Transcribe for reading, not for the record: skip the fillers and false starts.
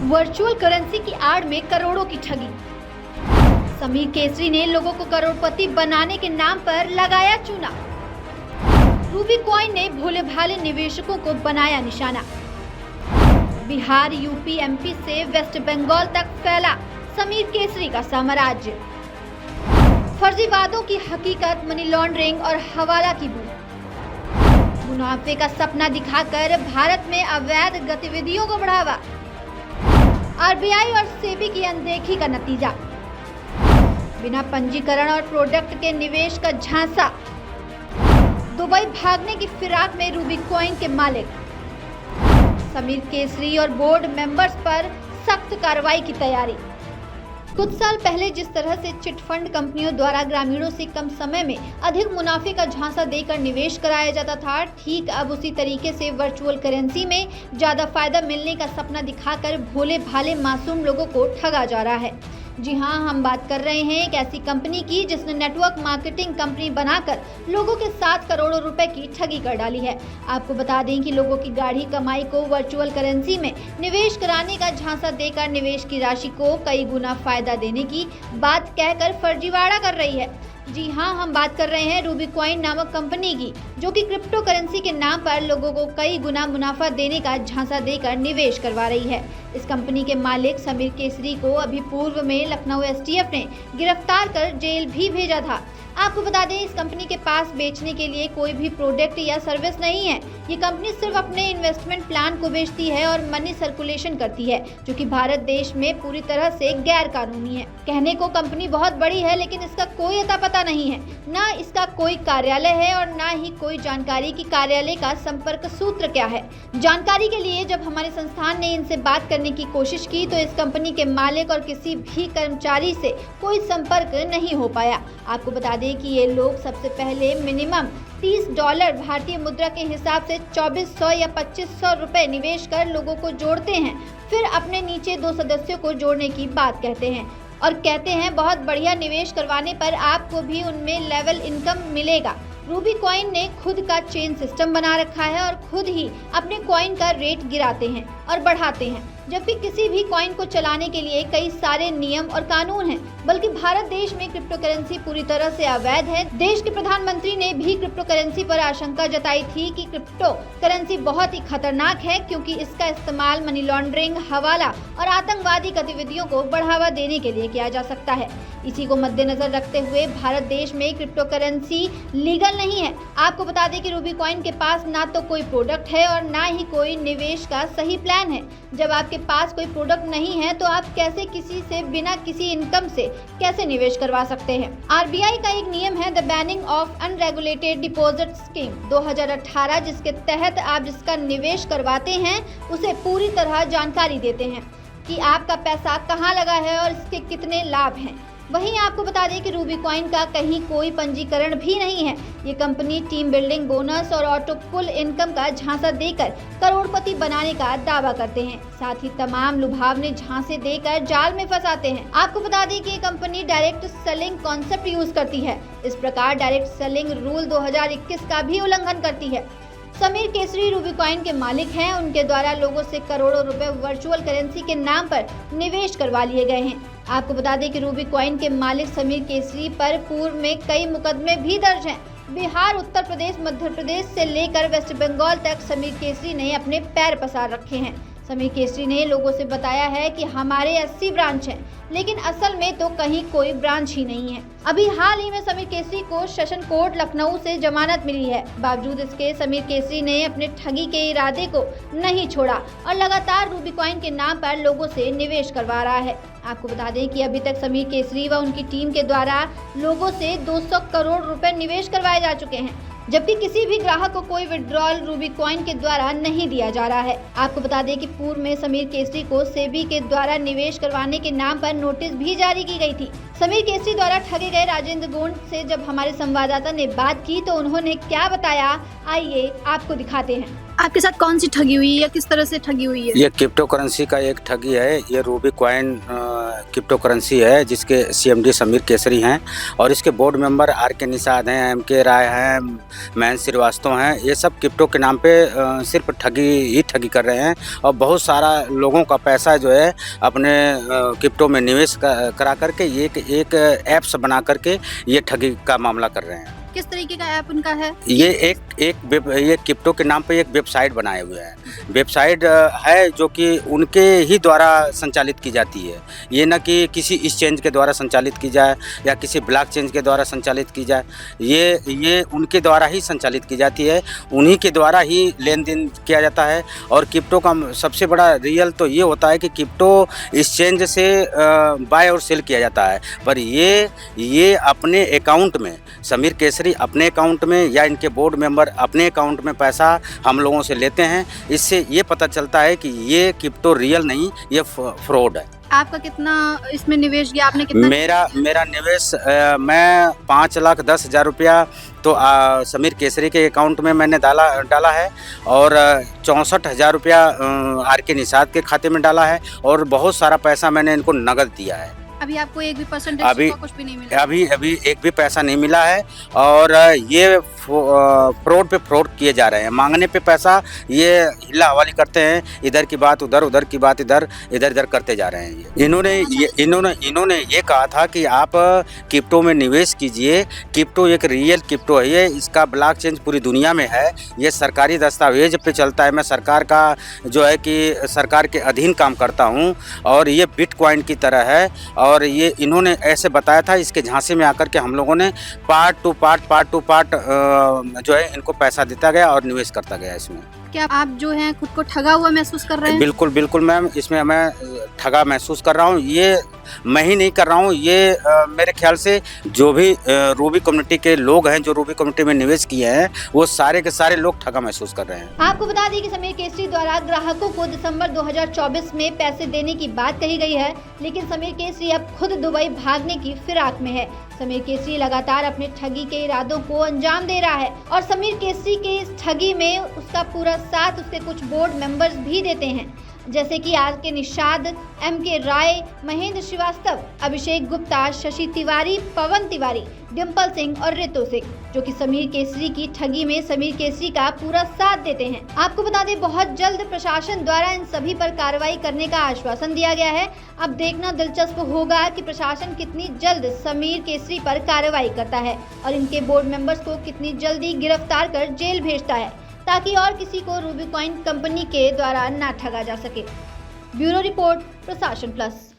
Virtual currency की आड़ में करोड़ों की ठगी। समीर केसरी ने लोगों को करोड़पति बनाने के नाम पर लगाया चूना। रूबी कॉइन ने भोले भाले निवेशकों को बनाया निशाना। बिहार, यूपी, एमपी से वेस्ट बंगाल तक फैला समीर केसरी का साम्राज्य। फर्जी वादों की हकीकत, मनी लॉन्ड्रिंग और हवाला की बूंद। मुनाफे का सपना दिखाकर भारत में अवैध गतिविधियों को बढ़ावा। आरबीआई और सेबी की अनदेखी का नतीजा। बिना पंजीकरण और प्रोडक्ट के निवेश का झांसा। दुबई भागने की फिराक में रूबी कॉइन के मालिक। समीर केसरी और बोर्ड मेंबर्स पर सख्त कार्रवाई की तैयारी। कुछ साल पहले जिस तरह से चिट फंड कंपनियों द्वारा ग्रामीणों से कम समय में अधिक मुनाफे का झांसा देकर निवेश कराया जाता था, ठीक अब उसी तरीके से वर्चुअल करेंसी में ज्यादा फायदा मिलने का सपना दिखाकर भोले भाले मासूम लोगों को ठगा जा रहा है। जी हाँ, हम बात कर रहे हैं एक ऐसी कंपनी की जिसने नेटवर्क मार्केटिंग कंपनी बनाकर लोगों के 7 करोड़ रुपए की ठगी कर डाली है। आपको बता दें कि लोगों की गाढ़ी कमाई को वर्चुअल करेंसी में निवेश कराने का झांसा देकर निवेश की राशि को कई गुना फायदा देने की बात कहकर फर्जीवाड़ा कर रही है। जी हाँ, हम बात कर रहे हैं रूबी कॉइन नामक कंपनी की, जो कि क्रिप्टो करेंसी के नाम पर लोगों को कई गुना मुनाफा देने का झांसा देकर निवेश करवा रही है। इस कंपनी के मालिक समीर केसरी को अभी पूर्व में लखनऊ एसटीएफ ने गिरफ्तार कर जेल भी भेजा था। आपको बता दें, इस कंपनी के पास बेचने के लिए कोई भी प्रोडक्ट या सर्विस नहीं है। ये कंपनी सिर्फ अपने इन्वेस्टमेंट प्लान को बेचती है और मनी सर्कुलेशन करती है, जो कि भारत देश में पूरी तरह से गैर कानूनी है। कहने को कंपनी बहुत बड़ी है, लेकिन इसका कोई अता पता नहीं है, ना इसका कोई कार्यालय है और ना ही कोई जानकारी कि कार्यालय का संपर्क सूत्र क्या है। जानकारी के लिए जब हमारे संस्थान ने इनसे बात करने की कोशिश की तो इस कंपनी के मालिक और किसी भी कर्मचारी से कोई संपर्क नहीं हो पाया। आपको बता दें कि ये लोग सबसे पहले मिनिमम $30 भारतीय मुद्रा के हिसाब से 2400 या 2500 रुपए निवेश कर लोगों को जोड़ते हैं, फिर अपने नीचे 2 सदस्यों को जोड़ने की बात कहते हैं और कहते हैं बहुत बढ़िया निवेश करवाने पर आपको भी उनमें लेवल इनकम मिलेगा। रूबी कॉइन ने खुद का चेन सिस्टम बना रखा है और खुद ही अपने कॉइन का रेट गिराते हैं और बढ़ाते हैं, जबकि किसी भी कॉइन को चलाने के लिए कई सारे नियम और कानून हैं। बल्कि भारत देश में क्रिप्टो करेंसी पूरी तरह से अवैध है। देश के प्रधानमंत्री ने भी क्रिप्टो करेंसी पर आशंका जताई थी कि क्रिप्टो करेंसी बहुत ही खतरनाक है, क्योंकि इसका इस्तेमाल मनी लॉन्ड्रिंग, हवाला और आतंकवादी गतिविधियों को बढ़ावा देने के लिए किया जा सकता है। इसी को मद्देनजर रखते हुए भारत देश में क्रिप्टो करेंसी लीगल नहीं है। आपको बता दें कि रूबी कॉइन के पास ना तो कोई प्रोडक्ट है और ना ही कोई निवेश का सही प्लान है। जब आपके पास कोई प्रोडक्ट नहीं है तो आप कैसे किसी से बिना किसी इनकम से कैसे निवेश करवा सकते हैं। आरबीआई का एक नियम है the banning of unregulated deposit scheme 2018, जिसके तहत आप जिसका निवेश करवाते हैं उसे पूरी तरह जानकारी देते हैं कि आपका पैसा कहाँ लगा है और इसके कितने लाभ हैं। वहीं आपको बता दें कि रूबी कॉइन का कहीं कोई पंजीकरण भी नहीं है। ये कंपनी टीम बिल्डिंग, बोनस और ऑटो पुल इनकम का झांसा देकर करोड़पति बनाने का दावा करते हैं, साथ ही तमाम लुभावने झांसे देकर जाल में फंसाते हैं। आपको बता दें कि ये company direct selling concept use करती है। इस प्रकार डायरेक्ट सेलिंग रूल 2021 का भी उल्लंघन करती है। समीर केसरी रूबी कॉइन के मालिक हैं। उनके द्वारा लोगों से करोड़ों रुपए वर्चुअल करेंसी के नाम पर निवेश करवा लिए गए हैं। आपको बता दें कि रूबी कॉइन के मालिक समीर केसरी पर पूर्व में कई मुकदमे भी दर्ज हैं। बिहार, उत्तर प्रदेश, मध्य प्रदेश से लेकर वेस्ट बंगाल तक समीर केसरी ने अपने पैर पसार रखे हैं। समीर केसरी ने लोगों से बताया है कि हमारे 80 ब्रांच हैं, लेकिन असल में तो कहीं कोई ब्रांच ही नहीं है। अभी हाल ही में समीर केसरी को सेशन कोर्ट लखनऊ से जमानत मिली है। बावजूद इसके समीर केसरी ने अपने ठगी के इरादे को नहीं छोड़ा और लगातार रूबी कॉइन के नाम पर लोगों से निवेश करवा रहा है। आपको बता दें कि अभी तक समीर केसरी व उनकी टीम के द्वारा लोगों से 200 करोड़ रुपए निवेश करवाए जा चुके हैं, जबकि किसी भी ग्राहक को कोई विड्रॉल रूबी कॉइन के द्वारा नहीं दिया जा रहा है। आपको बता दें कि पूर्व में समीर केसरी को सेबी के द्वारा निवेश करवाने के नाम पर नोटिस भी जारी की गई थी। समीर केसरी द्वारा ठगे गए राजेंद्र गोंड से जब हमारे संवाददाता ने बात की तो उन्होंने क्या बताया, आइए आपको दिखाते हैं। आपके साथ कौन सी ठगी हुई है या किस तरह से ठगी हुई है? ये क्रिप्टो करेंसी का एक ठगी है। ये रूबी कॉइन क्रिप्टो करेंसी है जिसके CMD समीर केसरी हैं और इसके बोर्ड मेंबर RK निषाद हैं, MK राय हैं, महेंद्र श्रीवास्तव हैं। ये सब क्रिप्टो के नाम पे सिर्फ ठगी कर रहे हैं और बहुत सारा लोगों का पैसा जो है अपने क्रिप्टो में निवेश करा करके एक ऐप्स बना करके ये ठगी का मामला कर रहे हैं। किस तरीके का ऐप उनका है? ये क्रिप्टो के नाम पे एक वेबसाइट बनाए हुए हैं। वेबसाइट है जो कि उनके ही द्वारा संचालित की जाती है। ये न कि किसी एक्सचेंज के द्वारा संचालित की जाए या किसी ब्लॉकचेन के द्वारा संचालित की जाए। ये उनके द्वारा ही संचालित की जाती है, उन्हीं के द्वारा ही लेन देन किया जाता है। और क्रिप्टो का सबसे बड़ा रियल तो ये होता है कि क्रिप्टो एक्सचेंज से बाय और सेल किया जाता है, पर ये अपने अकाउंट में समीर केसरी अपने अकाउंट में या इनके बोर्ड मेंबर अपने अकाउंट में पैसा हम लोगों से लेते हैं। इससे ये पता चलता है कि ये क्रिप्टो रियल नहीं, ये फ्रॉड है। आपका कितना इसमें निवेश गया? आपने कितना? मेरा निवेश मैं 5,10,000 रुपया तो समीर केसरी के अकाउंट में मैंने डाला है और 64,000 रुपया RK निषाद के खाते में डाला है और बहुत सारा पैसा मैंने इनको नगद दिया है। अभी आपको एक भी परसेंटेज कुछ भी नहीं मिला? अभी एक भी पैसा नहीं मिला है और ये फ्रॉड पे फ्रॉड किए जा रहे हैं। मांगने पे पैसा ये हिला हवाली करते हैं, इधर की बात उधर, उधर की बात इधर करते जा रहे हैं। इन्होंने ये कहा था कि आप क्रिप्टो में निवेश कीजिए। क्रिप्टो एक रियल क्रिप्टो है, ये इसका ब्लॉकचेन पूरी दुनिया में है, ये सरकारी दस्तावेज पे चलता है। मैं सरकार का जो है कि सरकार के अधीन काम करता हूँ और ये बिटकॉइन की तरह है। और ये इन्होंने ऐसे बताया था, इसके झांसे में आकर के हम लोगों ने पार्ट टू पार्ट जो है इनको पैसा देता गया और निवेश करता गया इसमें। क्या आप जो हैं खुद को ठगा हुआ महसूस कर रहे हैं? बिल्कुल मैम, इसमें मैं ठगा महसूस कर रहा हूँ। ये मैं ही नहीं कर रहा हूँ, ये मेरे ख्याल से जो भी रूबी कम्युनिटी के लोग हैं, जो रूबी कम्युनिटी में निवेश किए हैं, वो सारे के सारे लोग ठगा महसूस कर रहे हैं। आपको बता दें कि समीर केसरी द्वारा ग्राहकों को दिसंबर 2024 में पैसे देने की बात कही गई है, लेकिन समीर केसरी अब खुद दुबई भागने की फिराक में है। समीर केसरी लगातार अपने ठगी के इरादों को अंजाम दे रहा है और समीर केसरी के इस ठगी में उसका पूरा साथ उसके कुछ बोर्ड मेंबर्स भी देते हैं, जैसे कि RK निषाद, MK राय, महेंद्र श्रीवास्तव, अभिषेक गुप्ता, शशि तिवारी, पवन तिवारी, डिम्पल सिंह और रितु सिंह, जो कि समीर केसरी की ठगी में समीर केसरी का पूरा साथ देते हैं। आपको बता दें, बहुत जल्द प्रशासन द्वारा इन सभी पर कार्रवाई करने का आश्वासन दिया गया है। अब देखना दिलचस्प होगा कि प्रशासन कितनी जल्द समीर केसरी पर कार्रवाई करता है और इनके बोर्ड मेंबर्स को कितनी जल्दी गिरफ्तार कर जेल भेजता है, ताकि और किसी को रूबी कॉइन कंपनी के द्वारा ना ठगा जा सके। ब्यूरो रिपोर्ट, प्रशासन प्लस।